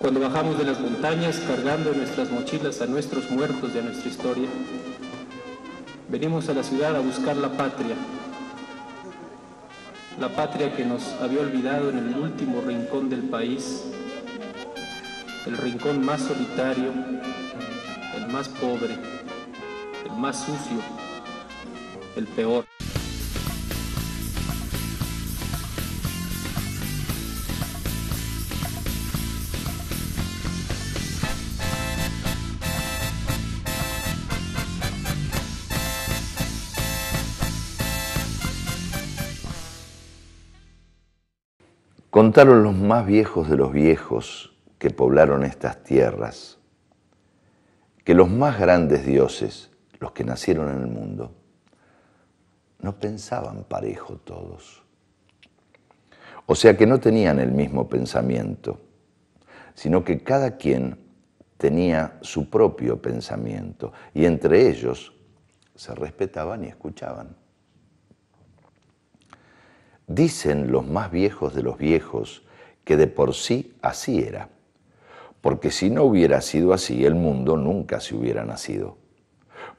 Cuando bajamos de las montañas cargando en nuestras mochilas a nuestros muertos de nuestra historia, venimos a la ciudad a buscar la patria que nos había olvidado en el último rincón del país, el rincón más solitario, el más pobre, el más sucio, el peor. Contaron los más viejos de los viejos que poblaron estas tierras, que los más grandes dioses, los que nacieron en el mundo, no pensaban parejo todos. O sea que no tenían el mismo pensamiento, sino que cada quien tenía su propio pensamiento y entre ellos se respetaban y escuchaban. Dicen los más viejos de los viejos que de por sí así era, porque si no hubiera sido así, el mundo nunca se hubiera nacido,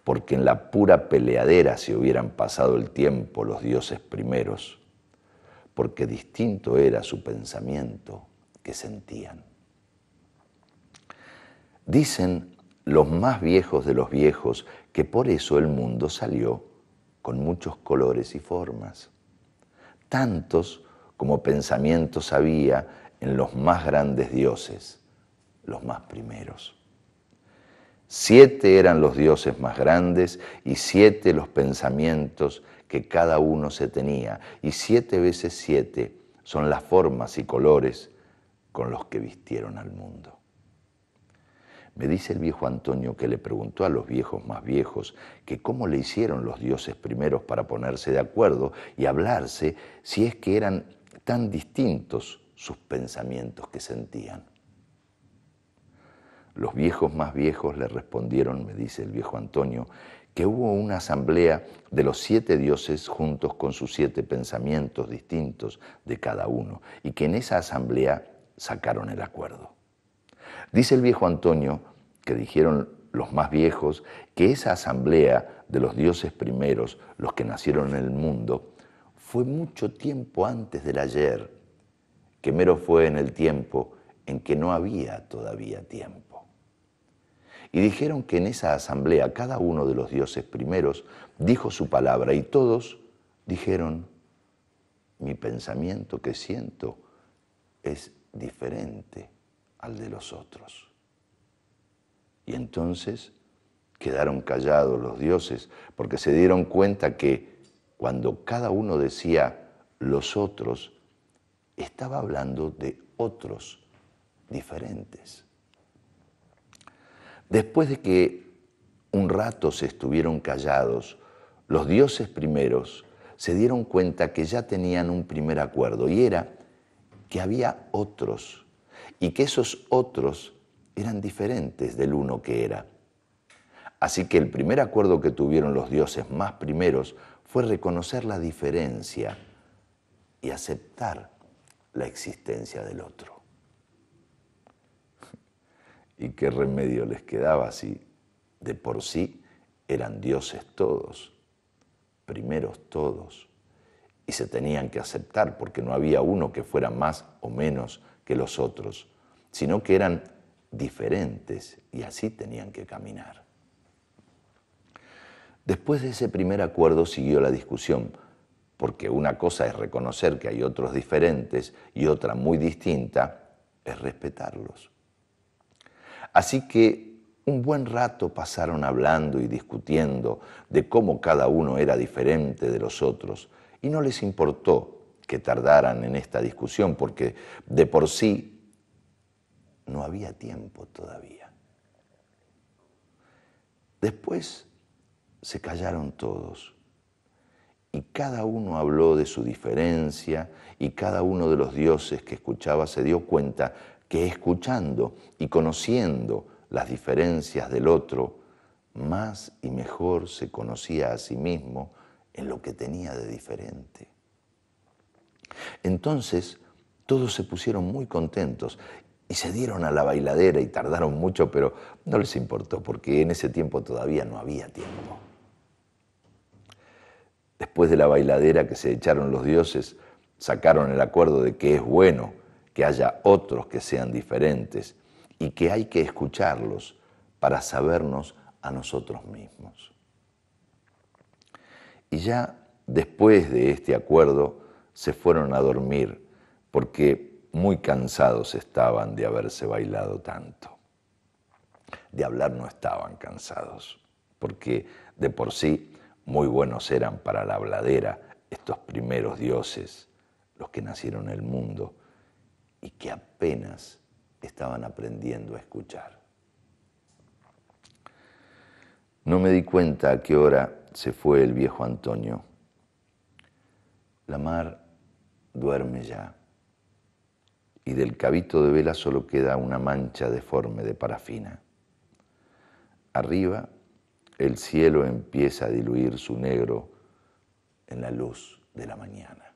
porque en la pura peleadera se hubieran pasado el tiempo los dioses primeros, porque distinto era su pensamiento que sentían. Dicen los más viejos de los viejos que por eso el mundo salió con muchos colores y formas, tantos como pensamientos había en los más grandes dioses, los más primeros. 7 eran los dioses más grandes y 7 los pensamientos que cada uno se tenía, y 7 veces 7 son las formas y colores con los que vistieron al mundo. Me dice el viejo Antonio que le preguntó a los viejos más viejos que cómo le hicieron los dioses primeros para ponerse de acuerdo y hablarse si es que eran tan distintos sus pensamientos que sentían. Los viejos más viejos le respondieron, me dice el viejo Antonio, que hubo una asamblea de los 7 dioses juntos con sus 7 pensamientos distintos de cada uno y que en esa asamblea sacaron el acuerdo. Dice el viejo Antonio, que dijeron los más viejos, que esa asamblea de los dioses primeros, los que nacieron en el mundo, fue mucho tiempo antes del ayer, que mero fue en el tiempo en que no había todavía tiempo. Y dijeron que en esa asamblea cada uno de los dioses primeros dijo su palabra y todos dijeron, mi pensamiento que siento es diferente al de los otros. Y entonces quedaron callados los dioses porque se dieron cuenta que cuando cada uno decía los otros, estaba hablando de otros diferentes. Después de que un rato se estuvieron callados, los dioses primeros se dieron cuenta que ya tenían un primer acuerdo y era que había otros y que esos otros eran diferentes del uno que era. Así que el primer acuerdo que tuvieron los dioses más primeros fue reconocer la diferencia y aceptar la existencia del otro. ¿Y qué remedio les quedaba si de por sí eran dioses todos, primeros todos, y se tenían que aceptar porque no había uno que fuera más o menos que los otros, sino que eran diferentes y así tenían que caminar? Después de ese primer acuerdo siguió la discusión, porque una cosa es reconocer que hay otros diferentes y otra muy distinta es respetarlos. Así que un buen rato pasaron hablando y discutiendo de cómo cada uno era diferente de los otros y no les importó que tardaran en esta discusión porque de por sí no había tiempo todavía. Después se callaron todos y cada uno habló de su diferencia y cada uno de los dioses que escuchaba se dio cuenta que escuchando y conociendo las diferencias del otro, más y mejor se conocía a sí mismo en lo que tenía de diferente. Entonces todos se pusieron muy contentos y se dieron a la bailadera y tardaron mucho, pero no les importó, porque en ese tiempo todavía no había tiempo. Después de la bailadera que se echaron los dioses, sacaron el acuerdo de que es bueno que haya otros que sean diferentes y que hay que escucharlos para sabernos a nosotros mismos. Y ya después de este acuerdo se fueron a dormir porque muy cansados estaban de haberse bailado tanto. De hablar no estaban cansados, porque de por sí muy buenos eran para la habladera estos primeros dioses, los que nacieron en el mundo y que apenas estaban aprendiendo a escuchar. No me di cuenta a qué hora se fue el viejo Antonio. La mar duerme ya y del cabito de vela solo queda una mancha deforme de parafina. Arriba, el cielo empieza a diluir su negro en la luz de la mañana.